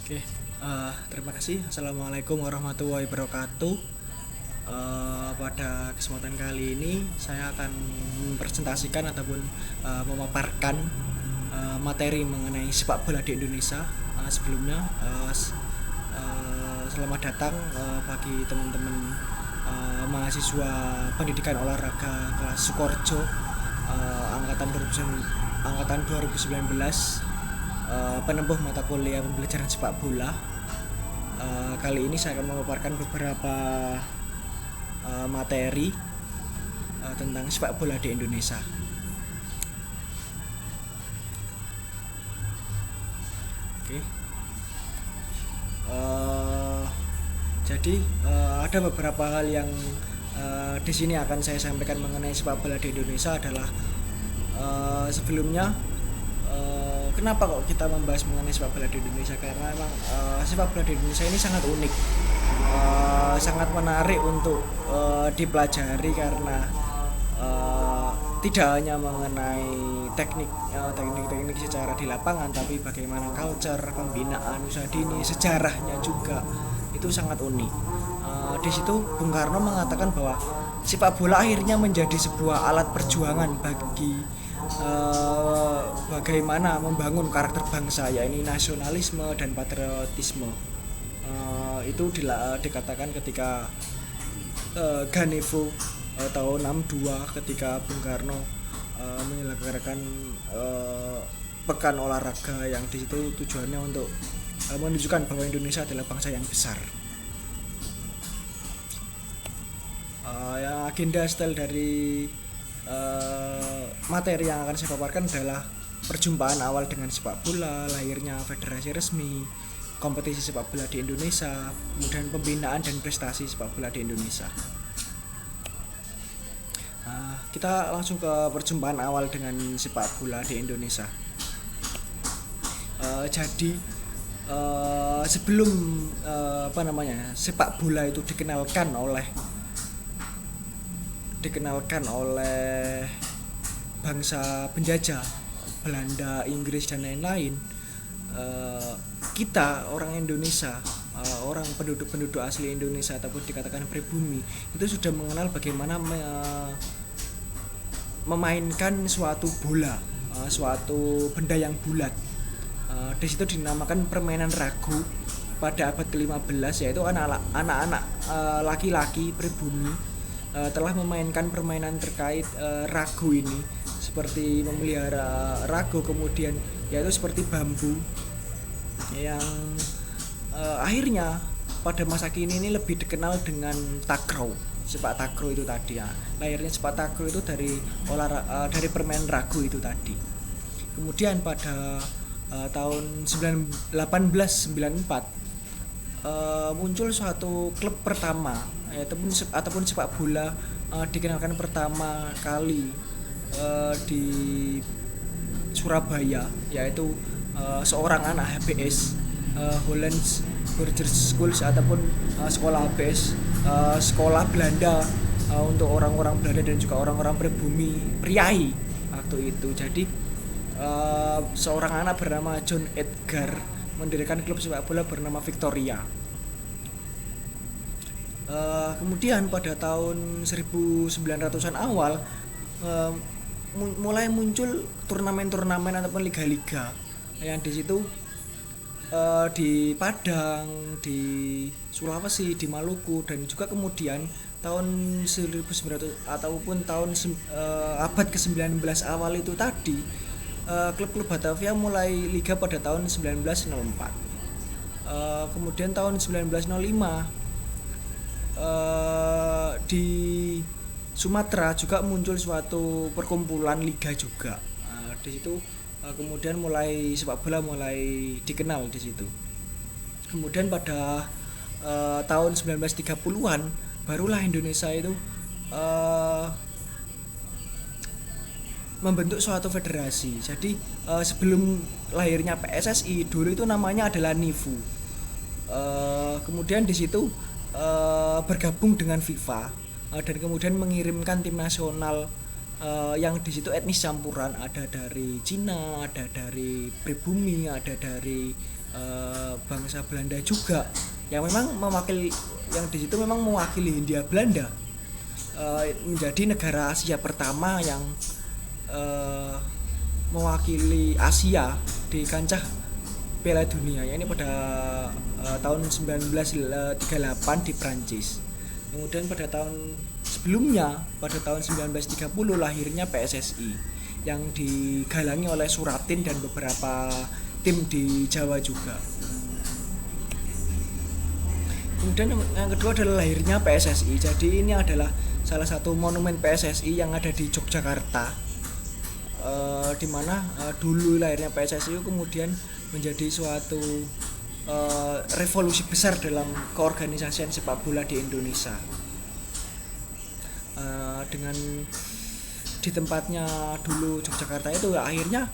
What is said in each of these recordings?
Oke, terima kasih. Assalamualaikum warahmatullahi wabarakatuh. Pada kesempatan kali ini saya akan mempresentasikan ataupun memaparkan materi mengenai sepak bola di Indonesia. Sebelumnya, selamat datang bagi teman-teman mahasiswa pendidikan olahraga kelas Sukorejo angkatan 2019, penempuh mata kuliah pembelajaran sepak bola. Kali ini saya akan memaparkan beberapa materi tentang sepak bola di Indonesia. Oke. Jadi ada beberapa hal yang di sini akan saya sampaikan mengenai sepak bola di Indonesia adalah sebelumnya kenapa kok kita membahas mengenai sepak bola di Indonesia, karena memang sepak bola di Indonesia ini sangat unik, sangat menarik untuk dipelajari karena tidak hanya mengenai teknik secara di lapangan, tapi bagaimana culture, pembinaan usaha dini, sejarahnya juga itu sangat unik. Di situ Bung Karno mengatakan bahwa sepak bola akhirnya menjadi sebuah alat perjuangan bagi bagaimana membangun karakter bangsa, yaitu nasionalisme dan patriotisme. Itu dikatakan ketika Ganevo tahun 62, ketika Bung Karno menyelenggarakan pekan olahraga yang di situ tujuannya untuk menunjukkan bahwa Indonesia adalah bangsa yang besar. Yang agenda style dari materi yang akan saya paparkan adalah perjumpaan awal dengan sepak bola, lahirnya federasi resmi, kompetisi sepak bola di Indonesia, kemudian pembinaan dan prestasi sepak bola di Indonesia. Kita langsung ke perjumpaan awal dengan sepak bola di Indonesia. Jadi sebelum sepak bola itu dikenalkan oleh bangsa penjajah Belanda, Inggris dan lain-lain, kita orang Indonesia, orang penduduk asli Indonesia ataupun dikatakan pribumi, itu sudah mengenal bagaimana memainkan suatu bola, suatu benda yang bulat. Di situ dinamakan permainan ragu pada abad ke-15, yaitu anak-anak laki-laki pribumi telah memainkan permainan terkait ragu ini, seperti memelihara ragu, kemudian yaitu seperti bambu yang akhirnya pada masa kini ini lebih dikenal dengan takraw, sepak takraw itu tadi ya. Lahirnya sepak takraw itu dari permainan ragu itu tadi. Kemudian pada tahun 1894 muncul suatu klub pertama ataupun sepak bola dikenalkan pertama kali di Surabaya, yaitu seorang anak HBS, Hollands Burgers Schools ataupun sekolah HBS, sekolah Belanda untuk orang-orang Belanda dan juga orang-orang pribumi priai waktu itu. Jadi seorang anak bernama John Edgar mendirikan klub sepak bola bernama Victoria. Kemudian pada tahun 1900-an awal mulai muncul turnamen-turnamen ataupun liga-liga yang di situ di Padang, di Sulawesi, di Maluku, dan juga kemudian tahun 1900 ataupun abad ke-19 awal itu tadi, klub-klub Batavia mulai liga pada tahun 1904. Kemudian tahun 1905 di Sumatera juga muncul suatu perkumpulan liga juga. Di situ kemudian sepak bola mulai dikenal di situ. Kemudian pada tahun 1930-an barulah Indonesia itu membentuk suatu federasi. Jadi sebelum lahirnya PSSI dulu itu namanya adalah NIFU. Kemudian di situ bergabung dengan FIFA dan kemudian mengirimkan tim nasional yang di situ etnis campuran, ada dari Cina, ada dari pribumi, ada dari bangsa Belanda juga, yang memang mewakili, yang di situ memang mewakili Hindia Belanda, menjadi negara Asia pertama yang mewakili Asia di kancah Piala Dunia, ya ini pada tahun 1938 di Prancis. Kemudian pada tahun sebelumnya, pada tahun 1930 lahirnya PSSI yang digalangi oleh Suratin dan beberapa tim di Jawa juga. Kemudian yang kedua adalah lahirnya PSSI. Jadi ini adalah salah satu monumen PSSI yang ada di Yogyakarta, di mana dulu lahirnya PSSI kemudian menjadi suatu revolusi besar dalam keorganisasian sepak bola di Indonesia. Dengan di tempatnya dulu Yogyakarta itu, akhirnya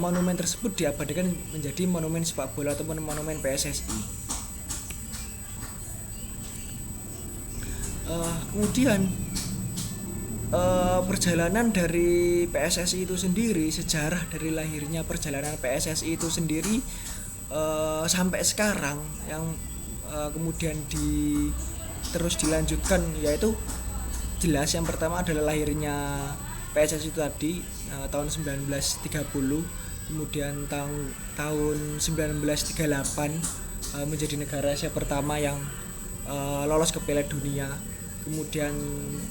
monumen tersebut diabadikan menjadi monumen sepak bola ataupun monumen PSSI. Kemudian perjalanan dari PSSI itu sendiri, sejarah dari lahirnya perjalanan PSSI itu sendiri sampai sekarang yang kemudian terus dilanjutkan, yaitu jelas yang pertama adalah lahirnya PSSI itu tadi tahun 1930, kemudian tahun 1938 menjadi negara Asia pertama yang lolos ke Piala Dunia. Kemudian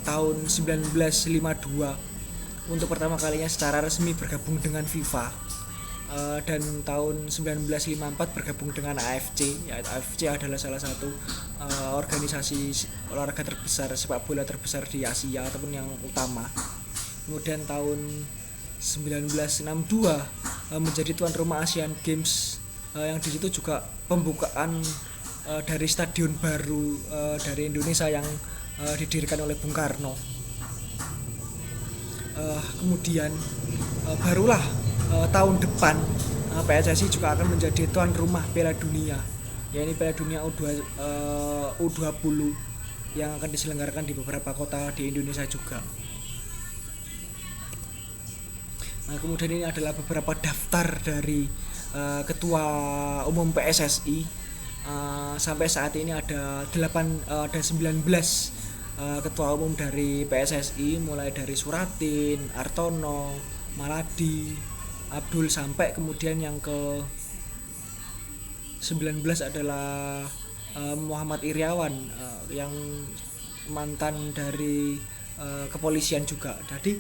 tahun 1952 untuk pertama kalinya secara resmi bergabung dengan FIFA, dan tahun 1954 bergabung dengan AFC. Ya, AFC adalah salah satu organisasi olahraga terbesar, sepak bola terbesar di Asia ataupun yang utama. Kemudian tahun 1962 menjadi tuan rumah Asian Games, yang di situ juga pembukaan dari stadion baru dari Indonesia yang didirikan oleh Bung Karno. Kemudian barulah tahun depan PSSI juga akan menjadi tuan rumah Piala Dunia, yaitu Piala Dunia U20 yang akan diselenggarakan di beberapa kota di Indonesia juga. Nah, kemudian ini adalah beberapa daftar dari ketua umum PSSI. Sampai saat ini ada 19 ketua umum dari PSSI, mulai dari Suratin, Artono, Maladi, Abdul, sampai kemudian yang ke 19 adalah Muhammad Iriawan, yang mantan dari kepolisian juga. Jadi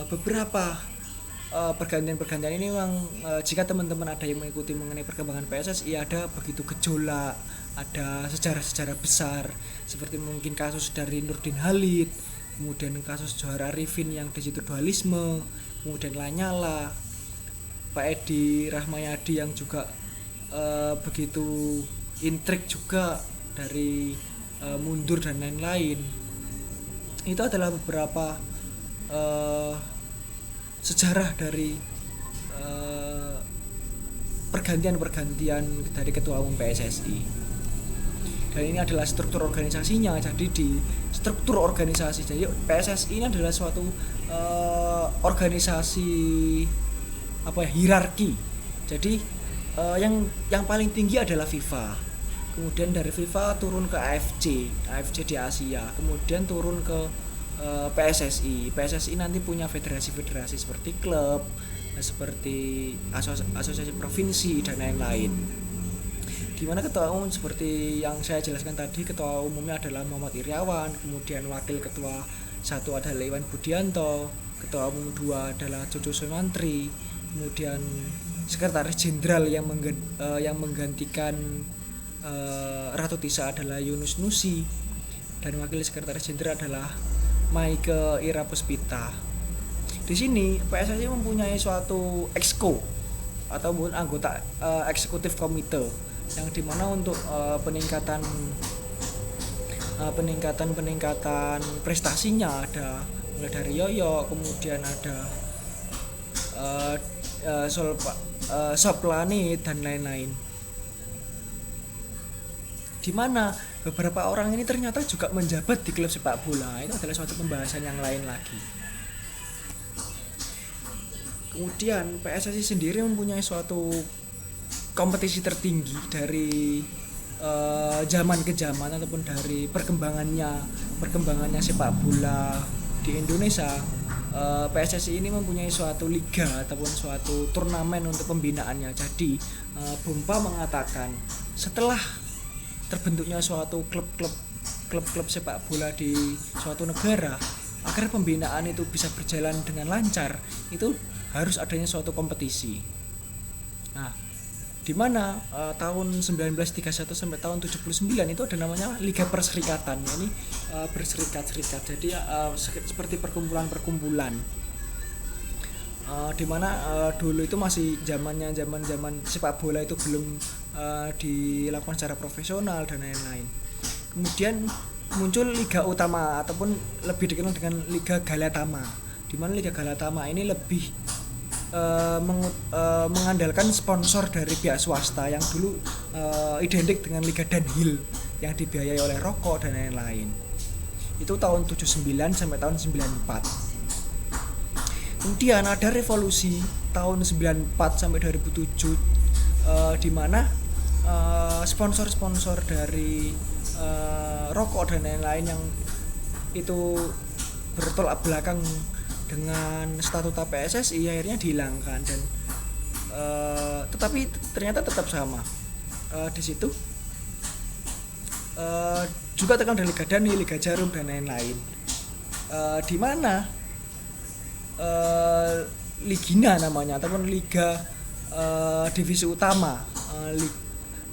beberapa pergantian-pergantian ini memang jika teman-teman ada yang mengikuti mengenai perkembangan PSSI, ada begitu gejolak, ada sejarah-sejarah besar seperti mungkin kasus dari Nurdin Halid, kemudian kasus Johar Arifin yang di situ dualisme, kemudian Lanyala, Pak Edi Rahmayadi yang juga begitu intrik juga dari mundur dan lain-lain. Itu adalah beberapa sejarah dari pergantian-pergantian dari ketua umum PSSI. Dan ini adalah struktur organisasinya. Jadi di struktur organisasi, jadi PSSI ini adalah suatu organisasi hierarki. Jadi yang paling tinggi adalah FIFA. Kemudian dari FIFA turun ke AFC di Asia. Kemudian turun ke PSSI. PSSI nanti punya federasi-federasi seperti klub, seperti asosiasi provinsi dan lain-lain. Dimana ketua umum seperti yang saya jelaskan tadi, ketua umumnya adalah Muhammad Iriawan, kemudian wakil ketua 1 adalah Iwan Budianto, ketua umum 2 adalah Cucu Sumantri, kemudian sekretaris jenderal yang menggantikan Ratu Tisa adalah Yunus Nusi, dan wakil sekretaris jenderal adalah Maike Ira Puspita. Di sini PSSI mempunyai suatu exco ataupun anggota eksekutif komite, yang dimana untuk peningkatan prestasinya ada mulai dari Yoyo, kemudian ada Soplani dan lain-lain. Dimana beberapa orang ini ternyata juga menjabat di klub sepak bola. Itu adalah suatu pembahasan yang lain lagi. Kemudian PSSI sendiri mempunyai suatu kompetisi tertinggi dari zaman ke zaman ataupun dari perkembangannya sepak bola di Indonesia. PSSI ini mempunyai suatu liga ataupun suatu turnamen untuk pembinaannya. Jadi Bumpa mengatakan setelah terbentuknya suatu klub sepak bola di suatu negara, agar pembinaan itu bisa berjalan dengan lancar, itu harus adanya suatu kompetisi. Nah, di mana tahun 1931 sampai tahun 79 itu ada namanya Liga Perserikatan. Ini berserikat-serikat. Jadi seperti perkumpulan-perkumpulan. Di mana dulu itu masih zaman sepak bola itu belum dilakukan secara profesional dan lain-lain. Kemudian muncul Liga Utama ataupun lebih dikenal dengan Liga Galatama. Di mana Liga Galatama ini lebih mengandalkan sponsor dari pihak swasta yang dulu identik dengan Liga Dunhill yang dibiayai oleh rokok dan lain-lain. Itu tahun 79 sampai tahun 94. Kemudian ada revolusi tahun 94 sampai 2007 di mana sponsor-sponsor dari rokok dan lain-lain yang itu bertolak belakang dengan statuta PSSI akhirnya dihilangkan dan tetapi ternyata tetap sama. Di situ juga terkenal dari Liga Dani, Liga Jarum dan lain-lain. Di mana Ligina namanya ataupun Liga Divisi Utama,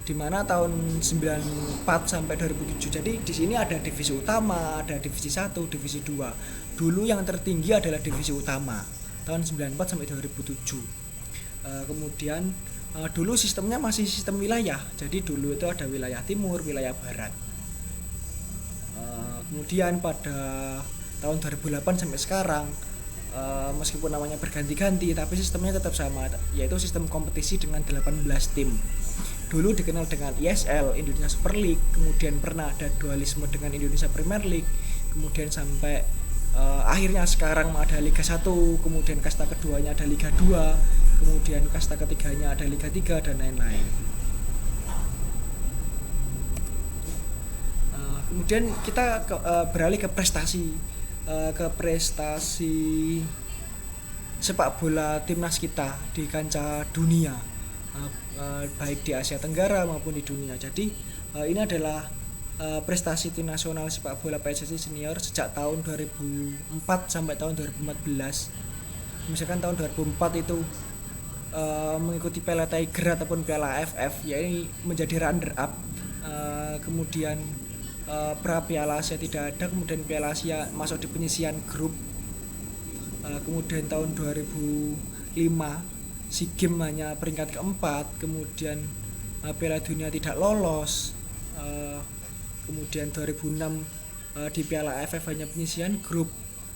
di mana tahun 94 sampai 2007. Jadi di sini ada divisi utama, ada divisi 1, divisi 2. Dulu yang tertinggi adalah divisi utama tahun 94 sampai 2007. Kemudian dulu sistemnya masih sistem wilayah. Jadi dulu itu ada wilayah timur, wilayah barat. Kemudian pada tahun 2008 sampai sekarang meskipun namanya berganti-ganti tapi sistemnya tetap sama, yaitu sistem kompetisi dengan 18 tim. Dulu dikenal dengan ISL, Indonesia Super League, kemudian pernah ada dualisme dengan Indonesia Premier League, kemudian sampai akhirnya sekarang ada Liga 1, kemudian kasta keduanya ada Liga 2, kemudian kasta ketiganya ada Liga 3 dan lain-lain. Kemudian kita beralih ke prestasi sepak bola timnas kita di kancah dunia, baik di Asia Tenggara maupun di dunia. Jadi ini adalah prestasi tim nasional sepak bola PSSI senior sejak tahun 2004 sampai tahun 2014. Misalkan tahun 2004 itu mengikuti Piala Tiger ataupun Piala AFF, yaitu menjadi runner up. Kemudian pra Piala Asia tidak ada, kemudian Piala Asia masuk di penyisian grup. Kemudian tahun 2005 SEA Games hanya peringkat keempat, kemudian Piala Dunia tidak lolos, kemudian 2006 di Piala AFF hanya penyisian grup,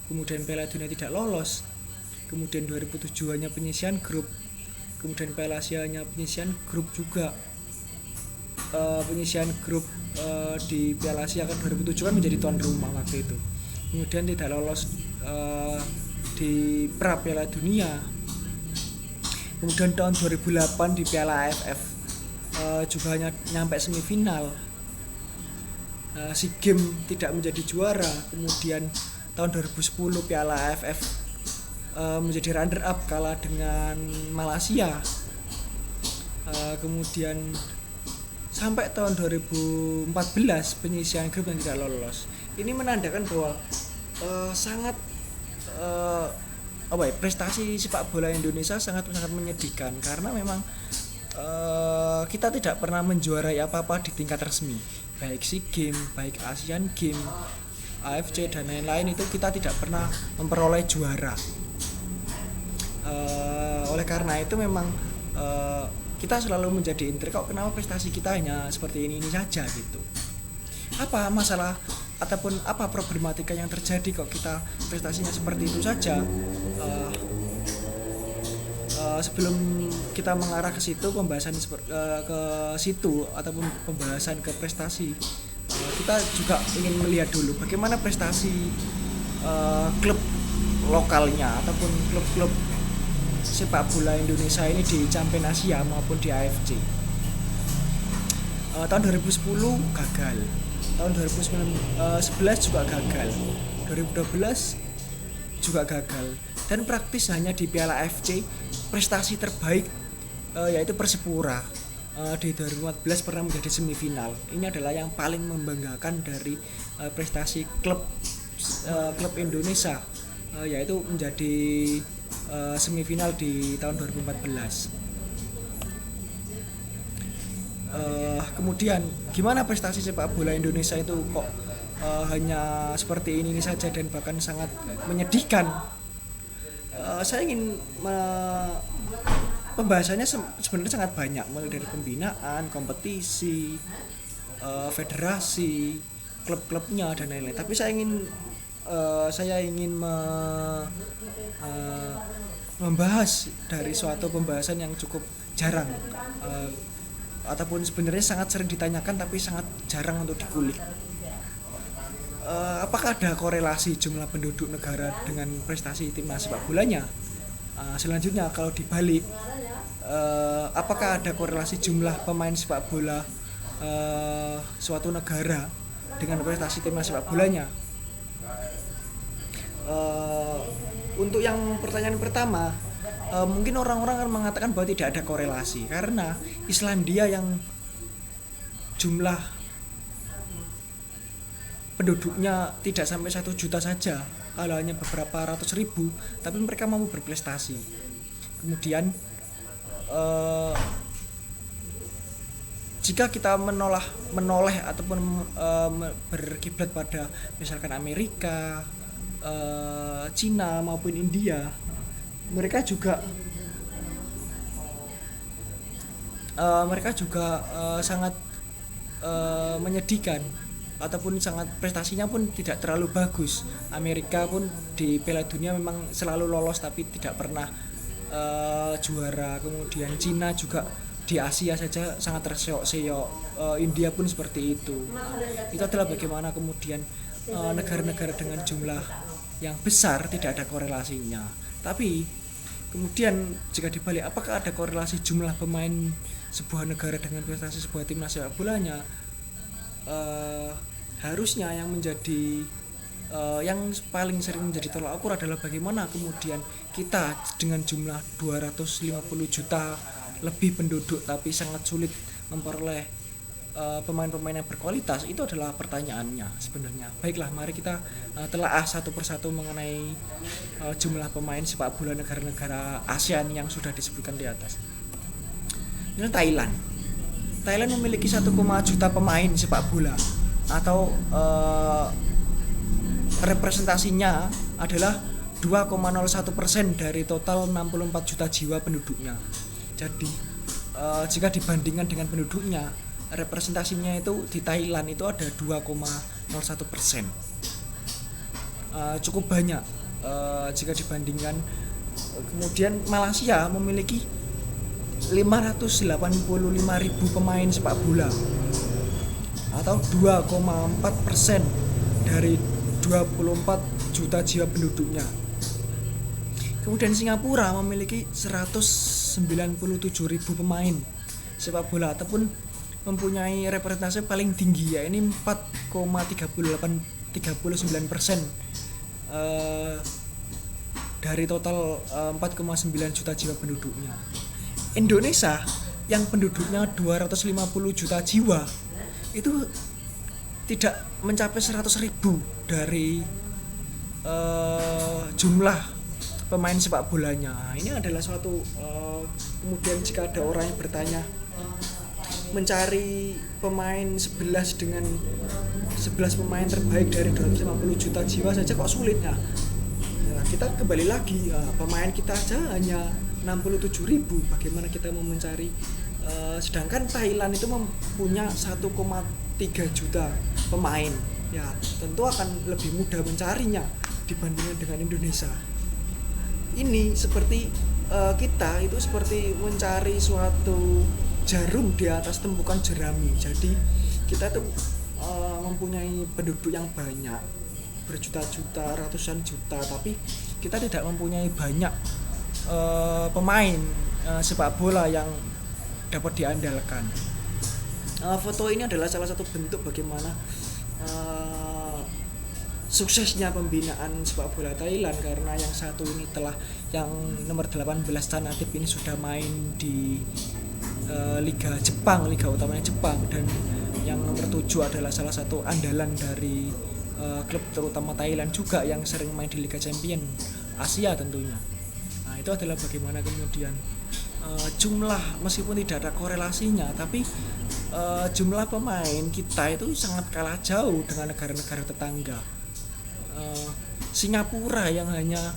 kemudian Piala Dunia tidak lolos, kemudian 2007 hanya penyisian grup, kemudian Piala Asia hanya penyisian grup juga. Penyisian grup di Piala Asia kan 2007 kan menjadi tuan rumah waktu itu, kemudian tidak lolos di pra Piala Dunia. Kemudian tahun 2008 di Piala AFF juga hanya nyampe semifinal. SEA Games tidak menjadi juara. Kemudian tahun 2010 Piala AFF menjadi runner up kalah dengan Malaysia. Kemudian sampai tahun 2014 penyisian grup yang tidak lolos. Ini menandakan bahwa sangat prestasi sepak bola Indonesia sangat menyedihkan, karena memang kita tidak pernah menjuarai apa-apa di tingkat resmi, baik SEA Games, baik Asian Games, AFC dan lain-lain, itu kita tidak pernah memperoleh juara. Oleh karena itu memang kita selalu menjadi intrik, kok kenapa prestasi kita hanya seperti ini saja gitu. Apa masalah ataupun apa problematika yang terjadi kok kita prestasinya seperti itu saja. Sebelum kita mengarah ke situ, pembahasan ke situ ataupun pembahasan ke prestasi, kita juga ingin melihat dulu bagaimana prestasi klub lokalnya ataupun klub-klub sepak bola Indonesia ini di Champion Asia maupun di AFC. Tahun 2010 gagal, tahun 2011 juga gagal, 2012 juga gagal, dan praktis hanya di Piala AFC prestasi terbaik yaitu Persipura di 2014 pernah menjadi semifinal. Ini adalah yang paling membanggakan dari prestasi klub Indonesia, yaitu menjadi semifinal di tahun 2014. Kemudian gimana prestasi sepak bola Indonesia itu kok hanya seperti ini saja dan bahkan sangat menyedihkan. Saya ingin pembahasannya sebenarnya sangat banyak, mulai dari pembinaan, kompetisi, federasi, klub-klubnya dan lain-lain. Tapi saya ingin membahas dari suatu pembahasan yang cukup jarang, ataupun sebenarnya sangat sering ditanyakan tapi sangat jarang untuk dikulik. Apakah ada korelasi jumlah penduduk negara dengan prestasi timnas sepak bolanya? Selanjutnya kalau dibalik, apakah ada korelasi jumlah pemain sepak bola suatu negara dengan prestasi timnas sepak bolanya? Untuk yang pertanyaan pertama, mungkin orang-orang akan mengatakan bahwa tidak ada korelasi karena Islandia yang jumlah penduduknya tidak sampai 1 juta saja, kalau hanya beberapa ratus ribu, tapi mereka mampu berprestasi. Kemudian jika kita menoleh ataupun berkiblat pada misalkan Amerika, Cina maupun India, mereka juga sangat menyedihkan, ataupun sangat prestasinya pun tidak terlalu bagus. Amerika pun di Piala Dunia memang selalu lolos tapi tidak pernah juara. Kemudian Cina juga di Asia saja sangat terseok-seok, India pun seperti itu. Itu adalah bagaimana kemudian negara-negara dengan jumlah yang besar tidak ada korelasinya. Tapi kemudian jika dibalik, apakah ada korelasi jumlah pemain sebuah negara dengan prestasi sebuah timnas sepak bolanya? Harusnya yang menjadi yang paling sering menjadi tolak ukur adalah bagaimana kemudian kita dengan jumlah 250 juta lebih penduduk tapi sangat sulit memperoleh pemain-pemain yang berkualitas. Itu adalah pertanyaannya sebenarnya. Baiklah, mari kita telaah satu persatu mengenai jumlah pemain sepak bola negara-negara ASEAN yang sudah disebutkan di atas. Ini Thailand memiliki 1, juta pemain sepak bola, atau representasinya adalah 2,01% dari total 64 juta jiwa penduduknya. Jadi jika dibandingkan dengan penduduknya, representasinya itu di Thailand itu ada 2,01%. Cukup banyak jika dibandingkan. Kemudian Malaysia memiliki 585.000 pemain sepak bola, atau 2,4% dari 24 juta jiwa penduduknya. Kemudian Singapura memiliki 197.000 pemain sepak bola, ataupun mempunyai representasi paling tinggi, yaitu 4,39% dari total 4,9 juta jiwa penduduknya. Indonesia yang penduduknya 250 juta jiwa itu tidak mencapai 100.000 dari jumlah pemain sepak bolanya. Ini adalah suatu kemudian jika ada orang yang bertanya, mencari pemain 11 dengan 11 pemain terbaik dari 250 juta jiwa saja kok sulit ya. Nah, kita kembali lagi, pemain kita aja hanya 67.000, bagaimana kita mau mencari sedangkan Thailand itu mempunyai 1,3 juta pemain. Ya, tentu akan lebih mudah mencarinya dibandingkan dengan Indonesia. Ini seperti kita itu seperti mencari suatu jarum di atas tumpukan jerami. Jadi kita tuh mempunyai penduduk yang banyak, berjuta-juta, ratusan juta, tapi kita tidak mempunyai banyak pemain sepak bola yang dapat diandalkan. Foto ini adalah salah satu bentuk bagaimana suksesnya pembinaan sepak bola Thailand, karena yang satu ini yang nomor 18 Chan Atip ini sudah main di Liga Jepang, liga utamanya Jepang, dan yang nomor 7 adalah salah satu andalan dari klub terutama Thailand juga yang sering main di Liga Champion Asia tentunya. Nah, itu adalah bagaimana kemudian jumlah, meskipun tidak ada korelasinya, tapi jumlah pemain kita itu sangat kalah jauh dengan negara-negara tetangga. Singapura yang hanya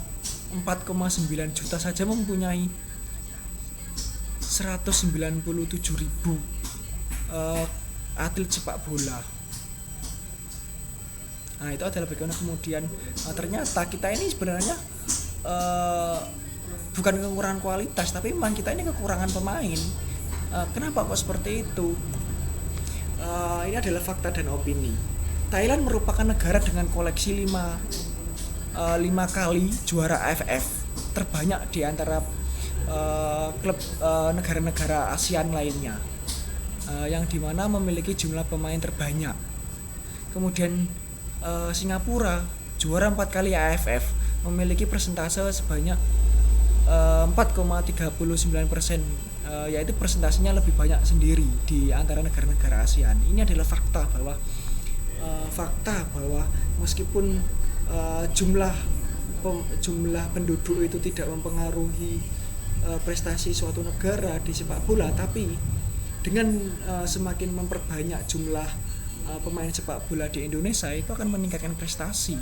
4,9 juta saja mempunyai 197.000 atlet sepak bola. Nah, itu adalah bagaimana kemudian ternyata kita ini sebenarnya bukan kekurangan kualitas, tapi memang kita ini kekurangan pemain. Kenapa kok seperti itu? Ini adalah fakta dan opini. Thailand merupakan negara dengan koleksi 5 kali juara AFF, terbanyak di antara klub negara-negara ASEAN lainnya, yang dimana memiliki jumlah pemain terbanyak. Kemudian Singapura juara 4 kali AFF, memiliki persentase sebanyak 4,39%, yaitu persentasenya lebih banyak sendiri di antara negara-negara ASEAN. Ini adalah fakta bahwa meskipun jumlah penduduk itu tidak mempengaruhi prestasi suatu negara di sepak bola, tapi dengan semakin memperbanyak jumlah pemain sepak bola di Indonesia itu akan meningkatkan prestasi.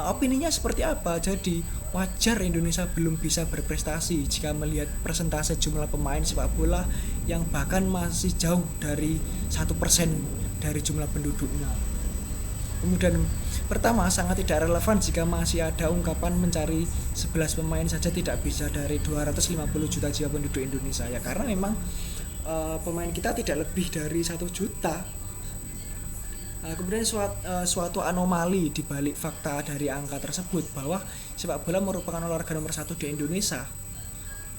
Opininya seperti apa? Jadi wajar Indonesia belum bisa berprestasi jika melihat persentase jumlah pemain sepak bola yang bahkan masih jauh dari 1% dari jumlah penduduknya. Kemudian pertama, sangat tidak relevan jika masih ada ungkapan mencari 11 pemain saja tidak bisa dari 250 juta jiwa penduduk Indonesia, ya karena memang pemain kita tidak lebih dari 1 juta. Kemudian suatu anomali di balik fakta dari angka tersebut bahwa sepak bola merupakan olahraga nomor 1 di Indonesia.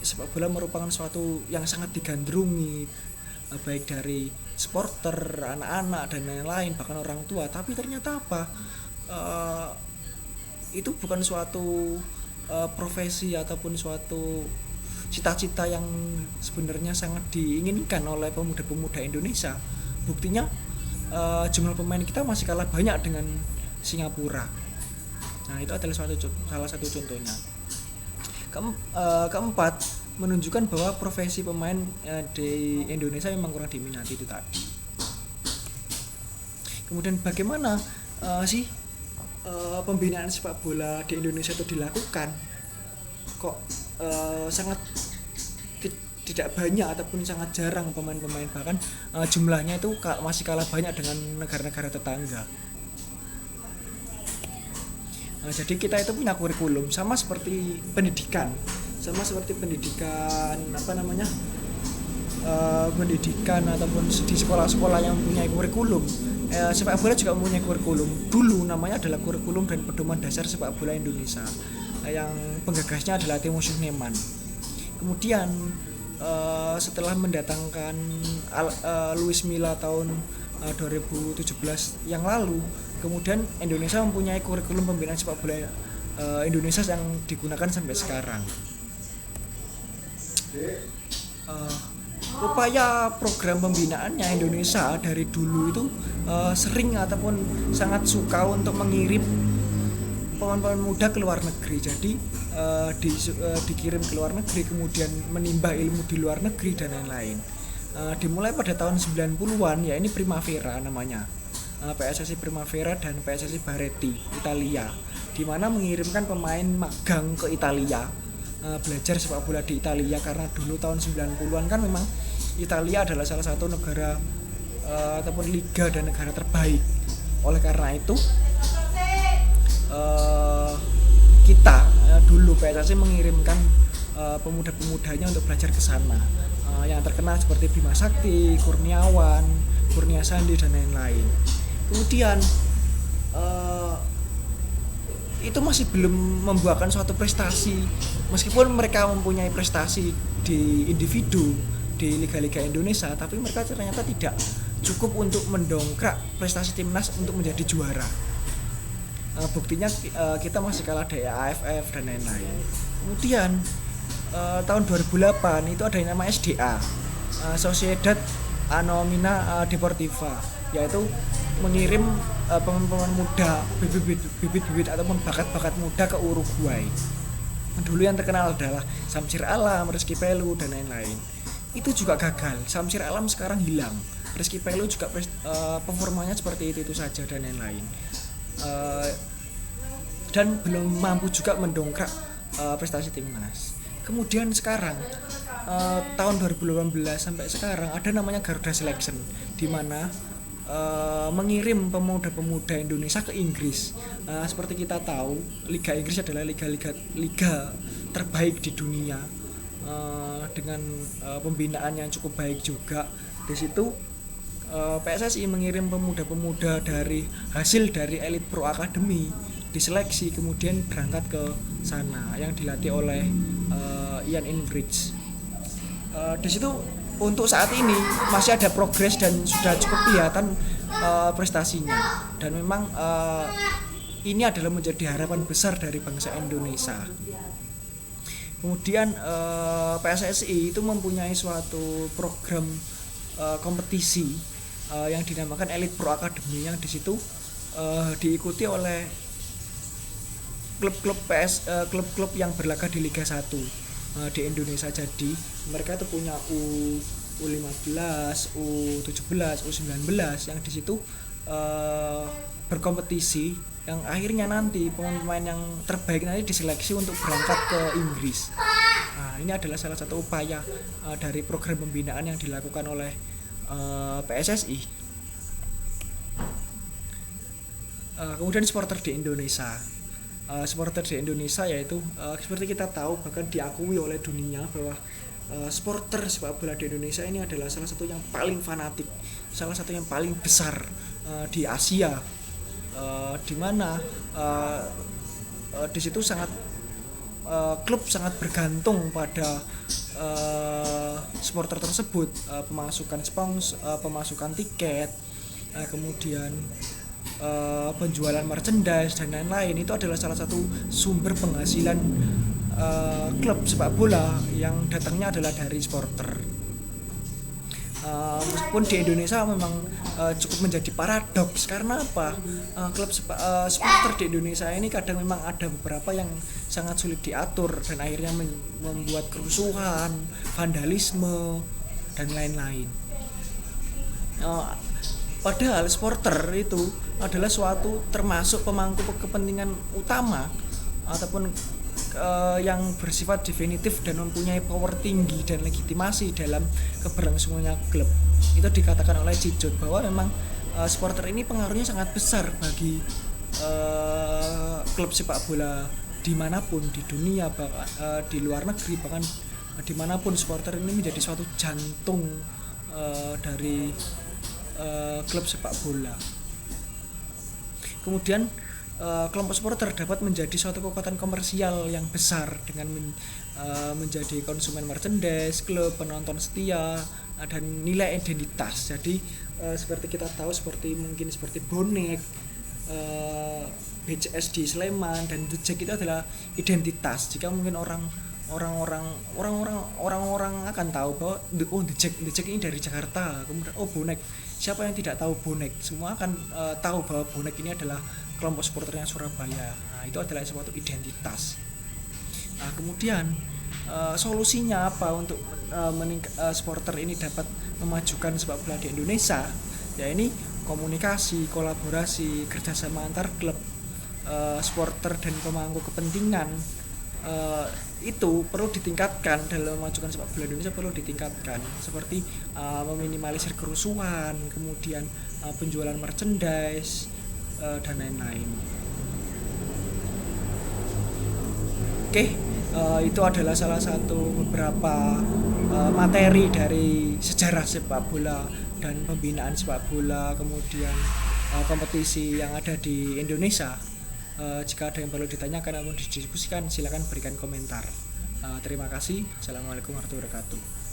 Sepak bola merupakan suatu yang sangat digandrungi baik dari supporter, anak-anak dan lain-lain, bahkan orang tua. Tapi ternyata apa? Itu bukan suatu profesi ataupun suatu cita-cita yang sebenarnya sangat diinginkan oleh pemuda-pemuda Indonesia. Buktinya jumlah pemain kita masih kalah banyak dengan Singapura. Nah, itu adalah salah satu contohnya. Keempat, menunjukkan bahwa profesi pemain di Indonesia memang kurang diminati itu tadi. Kemudian bagaimana pembinaan sepak bola di Indonesia itu dilakukan? Kok sangat tidak banyak ataupun sangat jarang pemain-pemain, bahkan jumlahnya itu masih kalah banyak dengan negara-negara tetangga. Jadi kita itu punya kurikulum sama seperti pendidikan pendidikan ataupun di sekolah-sekolah yang punya kurikulum. Sepak bola juga mempunyai kurikulum. Dulu namanya adalah kurikulum dan pedoman dasar sepak bola Indonesia, yang penggagasnya adalah Timo Suhneman. Kemudian setelah mendatangkan Luis Milla tahun 2017 yang lalu, kemudian Indonesia mempunyai kurikulum pembinaan sepak bola Indonesia yang digunakan sampai sekarang. Upaya program pembinaannya Indonesia dari dulu itu sering ataupun sangat suka untuk mengirim pemain-pemain muda ke luar negeri. Jadi dikirim ke luar negeri, kemudian menimba ilmu di luar negeri dan lain-lain. Dimulai pada tahun 90-an, ya ini Primavera namanya, PSSI Primavera dan PSSI Bareti Italia, di mana mengirimkan pemain magang ke Italia, belajar sepak bola di Italia, karena dulu tahun 90-an kan memang Italia adalah salah satu negara ataupun liga dan negara terbaik. Oleh karena itu kita dulu PSSI mengirimkan pemuda-pemudanya untuk belajar ke sana. Yang terkenal seperti Bima Sakti, Kurniawan, Kurnia Sandi dan lain-lain. Kemudian itu masih belum membuahkan suatu prestasi. Meskipun mereka mempunyai prestasi di individu di liga-liga Indonesia, tapi mereka ternyata tidak cukup untuk mendongkrak prestasi timnas untuk menjadi juara. Buktinya kita masih kalah dari AFF dan lain-lain. Kemudian tahun 2008 itu ada yang nama SDA, Sociedad Anónima Deportiva, yaitu mengirim pemain-pemain muda, bibit-bibit ataupun bakat-bakat muda ke Uruguay. Dulu yang terkenal adalah Samsir Alam, Rizky Pelu dan lain-lain. Itu juga gagal. Samsir Alam sekarang hilang. Rizky Pelu juga performanya seperti itu saja dan lain-lain. Dan belum mampu juga mendongkrak prestasi timnas. Kemudian sekarang tahun 2018 sampai sekarang ada namanya Garuda Selection, di mana mengirim pemuda-pemuda Indonesia ke Inggris. Seperti kita tahu, Liga Inggris adalah liga terbaik di dunia, dengan pembinaan yang cukup baik juga. Di situ PSSI mengirim pemuda-pemuda dari hasil dari Elite Pro Academy, diseleksi kemudian berangkat ke sana yang dilatih oleh Ian Inbridge. Di situ untuk saat ini masih ada progres dan sudah cukup kelihatan prestasinya, dan memang ini adalah menjadi harapan besar dari bangsa Indonesia. Kemudian PSSI itu mempunyai suatu program kompetisi yang dinamakan Elite Pro Academy, yang di situ diikuti oleh klub-klub yang berlaga di Liga 1 di Indonesia. Jadi mereka itu punya U15, U17, U19 yang di situ berkompetisi, yang akhirnya nanti pemain-pemain yang terbaik nanti diseleksi untuk berangkat ke Inggris. Nah, ini adalah salah satu upaya dari program pembinaan yang dilakukan oleh PSSI. Kemudian supporter di Indonesia. Supporter di Indonesia yaitu seperti kita tahu, bahkan diakui oleh dunia bahwa supporter sepak bola di Indonesia ini adalah salah satu yang paling fanatik, salah satu yang paling besar di Asia, di mana di situ klub sangat bergantung pada supporter tersebut, pemasukan sponsor, pemasukan tiket, kemudian penjualan merchandise dan lain-lain. Itu adalah salah satu sumber penghasilan klub sepak bola yang datangnya adalah dari supporter. Meskipun di Indonesia memang cukup menjadi paradoks, karena apa? Klub supporter di Indonesia ini kadang memang ada beberapa yang sangat sulit diatur dan akhirnya membuat kerusuhan, vandalisme dan lain-lain. Padahal supporter itu adalah suatu termasuk pemangku kepentingan utama ataupun yang bersifat definitif dan mempunyai power tinggi dan legitimasi dalam keberlangsungannya klub. Itu dikatakan oleh Cijot bahwa memang supporter ini pengaruhnya sangat besar bagi klub sepak bola dimanapun di dunia, bahkan di luar negeri, bahkan dimanapun supporter ini menjadi suatu jantung dari klub sepak bola. Kemudian kelompok supporter dapat menjadi suatu kekuatan komersial yang besar dengan menjadi konsumen merchandise klub, penonton setia, dan nilai identitas. Jadi seperti kita tahu, seperti bonek, BCS di Sleman dan The Jack itu adalah identitas. Jika mungkin orang-orang akan tahu bahwa The Jack ini dari Jakarta, kemudian bonek, siapa yang tidak tahu bonek, semua akan tahu bahwa bonek ini adalah kelompok supporternya Surabaya. Nah, itu adalah suatu identitas. Nah, kemudian solusinya apa untuk supporter ini dapat memajukan sepak bola di Indonesia? Ya, ini komunikasi, kolaborasi, kerjasama antar klub, supporter dan pemangku kepentingan itu perlu ditingkatkan dalam memajukan sepak bola Indonesia, perlu ditingkatkan, seperti meminimalisir kerusuhan, kemudian penjualan merchandise dan lain-lain. Oke, itu adalah salah satu beberapa materi dari sejarah sepak bola dan pembinaan sepak bola, kemudian kompetisi yang ada di Indonesia. Jika ada yang perlu ditanyakan ataupun didiskusikan, silakan berikan komentar. Terima kasih. Assalamualaikum warahmatullahi wabarakatuh.